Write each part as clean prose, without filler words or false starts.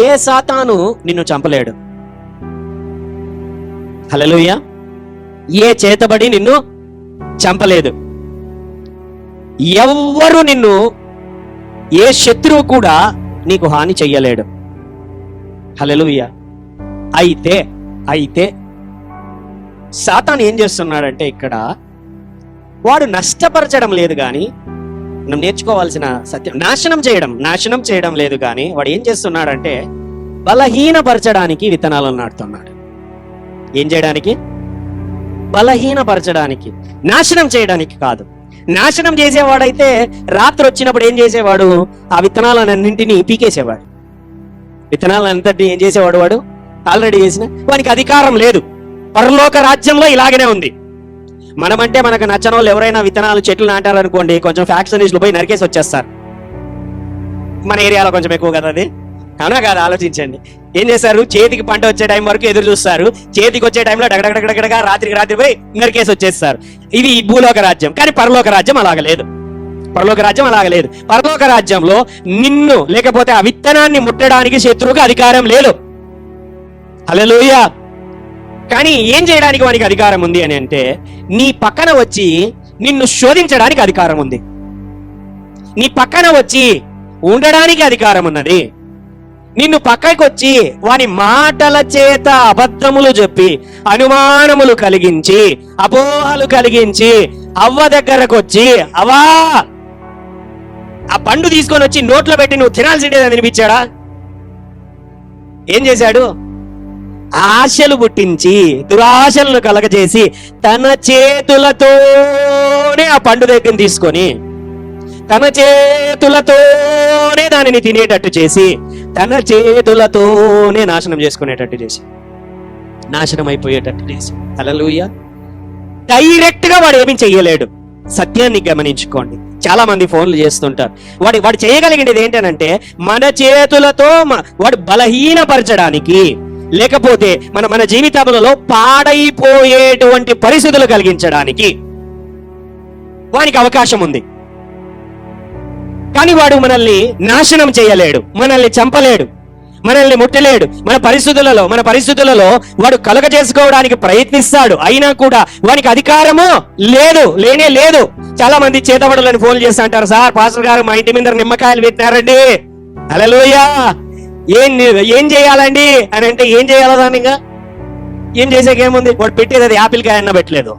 ఏ సాతాను నిన్ను చంపలేడు. హల్లెలూయా. ఏ చేతబడి నిన్ను చంపలేదు. ఎవ్వరు నిన్ను, ఏ శత్రువు కూడా నీకు హాని చెయ్యలేడు. హల్లెలూయా. అయితే సాతాను ఏం చేస్తున్నాడంటే ఇక్కడ వాడు నష్టపరచడం లేదు కానీ, మనం నేర్చుకోవాల్సిన సత్యం, నాశనం చేయడం లేదు కానీ వాడు ఏం చేస్తున్నాడంటే బలహీనపరచడానికి విత్తనాలను నాటుతున్నాడు. ఏం చేయడానికి? బలహీనపరచడానికి, నాశనం చేయడానికి కాదు. నాశనం చేసేవాడైతే రాత్రి వచ్చినప్పుడు ఏం చేసేవాడు? ఆ విత్తనాలన్నింటినీ పీకేసేవాడు. విత్తనాలంతటి ఏం చేసేవాడు? వాడు ఆల్రెడీ చేసిన వానికి అధికారం లేదు. పరలోక రాజ్యంలో ఇలాగనే ఉంది. మనమంటే మనకు నచ్చని వాళ్ళు ఎవరైనా విత్తనాలు చెట్లు నాటారనుకోండి, కొంచెం ఫ్యాక్షనిస్టులు పోయి నరికేసి వచ్చేస్తారు. మన ఏరియాలో కొంచెం ఎక్కువ కదా అది, అవునా కాదు? ఆలోచించండి. ఏం చేస్తారు? చేతికి పంట వచ్చే టైం వరకు ఎదురు చూస్తారు. చేతికి వచ్చే టైంలో డగడగడగడగా రాత్రికి పోయి నరికేసి వచ్చేస్తారు. ఇది భూలోక రాజ్యం. కానీ పరలోక రాజ్యం అలాగలేదు. పరలోక రాజ్యంలో నిన్ను, లేకపోతే ఆ విత్తనాన్ని ముట్టడానికి శత్రువుకు అధికారం లేదు. హల్లెలూయా. కానీ ఏం చేయడానికి వానికి అధికారం ఉంది అని అంటే, నీ పక్కన వచ్చి నిన్ను శోధించడానికి అధికారం ఉంది. నీ పక్కన వచ్చి ఉండడానికి అధికారం ఉన్నది. నిన్ను పక్కకి వచ్చి వాని మాటల చేత అబద్ధములు చెప్పి, అనుమానములు కలిగించి, అపోహలు కలిగించి, అవ్వ దగ్గరకు వచ్చి, అవ్వా ఆ పండు తీసుకొని వచ్చి నోట్లో పెట్టి నువ్వు తినాల్సిందేదని వినిపించాడా? ఏం చేశాడు? ఆశలు పుట్టించి, దురాశలను కలగజేసి, తన చేతులతోనే ఆ పండు దగ్గర తీసుకొని, తన చేతులతోనే దానిని తినేటట్టు చేసి, తన చేతులతోనే నాశనం చేసుకునేటట్టు చేసి, నాశనం అయిపోయేటట్టు చేసి. హల్లెలూయా. డైరెక్ట్ గా వాడు ఏమీ చెయ్యలేడు. సత్యాన్ని గమనించుకోండి. చాలా మంది ఫోన్లు చేస్తుంటారు. వాడు చేయగలిగేది ఏంటనంటే, మన చేతులతో వాడు బలహీనపరచడానికి, లేకపోతే మన జీవితంలో పాడైపోయేటువంటి పరిస్థితులు కలిగించడానికి వానికి అవకాశం ఉంది. కానీ వాడు మనల్ని నాశనం చేయలేడు, మనల్ని చంపలేడు, మనల్ని ముట్టలేడు. మన పరిస్థితులలో వాడు కలుగ చేసుకోవడానికి ప్రయత్నిస్తాడు. అయినా కూడా వానికి అధికారము లేనే లేదు. చాలా మంది చేతబడులని ఫోన్ చేస్తూ అంటారు, సార్ పాస్టర్ గారు మా ఇంటి మీద నిమ్మకాయలు పెట్టినారండి. హల్లెలూయా. ఏం చేయాలండి అని అంటే, ఏం చేయాలో దాన్ని ఇంకా ఏం చేసేకేముంది? వాడు పెట్టేది అది యాపిల్ కాయ అన్న పెట్టలేదు,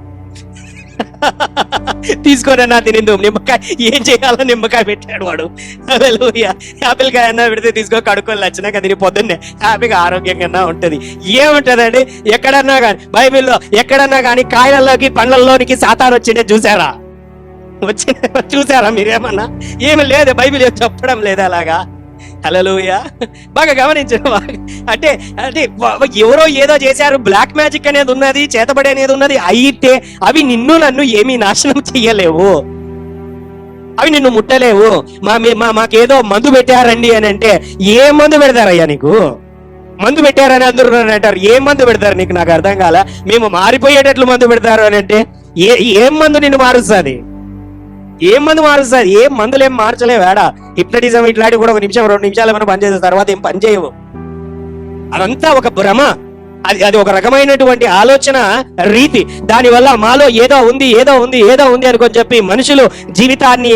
తీసుకోనన్నా తినిందు. నిమ్మకాయ ఏం చేయాలో నిమ్మకాయ పెట్టాడు వాడు. హల్లెలూయా. యాపిల్ కాయ అన్నా పెడితే తీసుకో, కడుక్కొని వచ్చినాక తిని పొద్దున్నే హ్యాపీగా ఆరోగ్యంగా ఉంటది. ఏముంటదండి? ఎక్కడన్నా కానీ, బైబిల్లో ఎక్కడన్నా కానీ కాయలలోకి పండ్లలోనికి సాతాను వచ్చిండే చూసారా? చూసారా మీరేమన్నా? ఏమి లేదు, బైబిల్ చెప్పడం లేదు అలాగా. హల్లెలూయా. బాగా గమనించారు. అంటే ఎవరో ఏదో చేశారు, బ్లాక్ మ్యాజిక్ అనేది ఉన్నది, చేతబడి అనేది ఉన్నది. అయితే అవి నన్ను ఏమీ నాశనం చెయ్యలేవు, అవి నిన్ను ముట్టలేవు. మాకేదో మందు పెట్టారండి అని అంటే, ఏ మందు పెడతారయ్యా నీకు? మందు పెట్టారని అందరూ అంటారు. ఏ మందు పెడతారు నీకు? నాకు అర్థం కాల. మేము మారిపోయేటట్లు మందు పెడతారు అని అంటే, ఏం మందు నిన్ను మారుస్తుంది? ఏం మందు మారుస్తుంది? ఏం మందులు ఏం మార్చలేవాడా? హిప్నటిజం ఇట్లాంటివి కూడా 1 నిమిషం 2 నిమిషాలు ఏమైనా పనిచేసిన తర్వాత ఏం పని చేయవు. అదంతా ఒక భ్రమ. అది ఒక రకమైనటువంటి ఆలోచన రీతి. దానివల్ల మాలో ఏదో ఉంది అనుకొని చెప్పి మనుషులు జీవితాన్ని,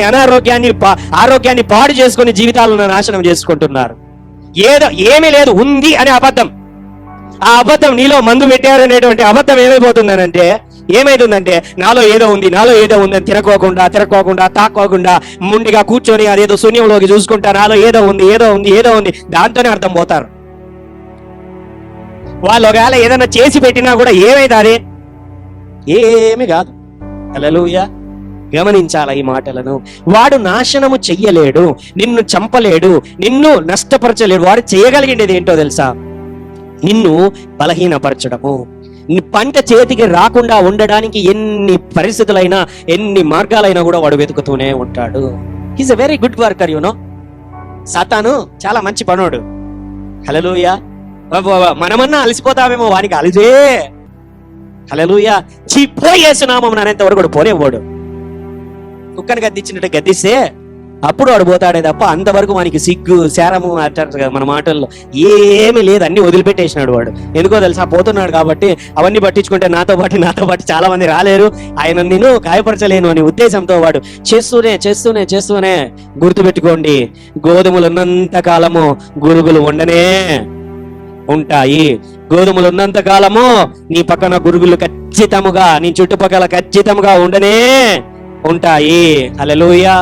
ఆరోగ్యాన్ని పాడు చేసుకుని జీవితాలను నాశనం చేసుకుంటున్నారు. ఏమీ లేదు, ఉంది అనే అబద్ధం. ఆ అబద్ధం, నీలో మందు పెట్టారనేటువంటి అబద్ధం ఏమైతుందంటే నాలో ఏదో ఉంది అని తిరగకోకుండా తాక్కోకుండా ముండిగా కూర్చొని అదేదో శూన్యంలోకి చూసుకుంటా, నాలో ఏదో ఉంది దాంతోనే అర్థం పోతారు. వాళ్ళు ఒకవేళ ఏదైనా చేసి పెట్టినా కూడా ఏమైతుంది? ఏమి కాదు. హల్లెలూయా. గమనించాల ఈ మాటలను. వాడు నాశనము చెయ్యలేడు, నిన్ను చంపలేడు, నిన్ను నష్టపరచలేడు. వాడు చేయగలిగేది ఏంటో తెలుసా? నిన్ను బలహీనపరచడము. పంట చేతికి రాకుండా ఉండడానికి ఎన్ని పరిస్థితులైనా, ఎన్ని మార్గాలైనా కూడా వాడు వెతుకుతూనే ఉంటాడు. He's a very good worker, you know. సాతాను చాలా మంచి పనోడు. హల్లెలూయా. మనమన్నా అలసిపోతామేమో, వానికి అలిసే. హల్లెలూయా. పోయేసునామం అనేంత వరకు కూడా పోనేవాడు. కుక్కను గద్దించినట్టు గద్దిస్తే అప్పుడు వాడు పోతాడే తప్ప అంతవరకు మనకి సిగ్గు శారము అంటారు కదా మన మాటల్లో, ఏమీ లేదు, అన్ని వదిలిపెట్టేసినాడు వాడు. ఎందుకో తెలుసా, పోతున్నాడు కాబట్టి. అవన్నీ పట్టించుకుంటే నాతో పాటు చాలా మంది రాలేరు, ఆయన నేను గాయపరచలేను అనే ఉద్దేశంతో వాడు చేస్తూనే గుర్తుపెట్టుకోండి, గోధుమలు ఉన్నంత కాలము గురుగులు ఉండనే ఉంటాయి. గోధుమలు ఉన్నంత కాలము నీ పక్కన గురుగులు ఖచ్చితముగా, నీ చుట్టుపక్కల ఖచ్చితంగా ఉండనే ఉంటాయి. హల్లెలూయా.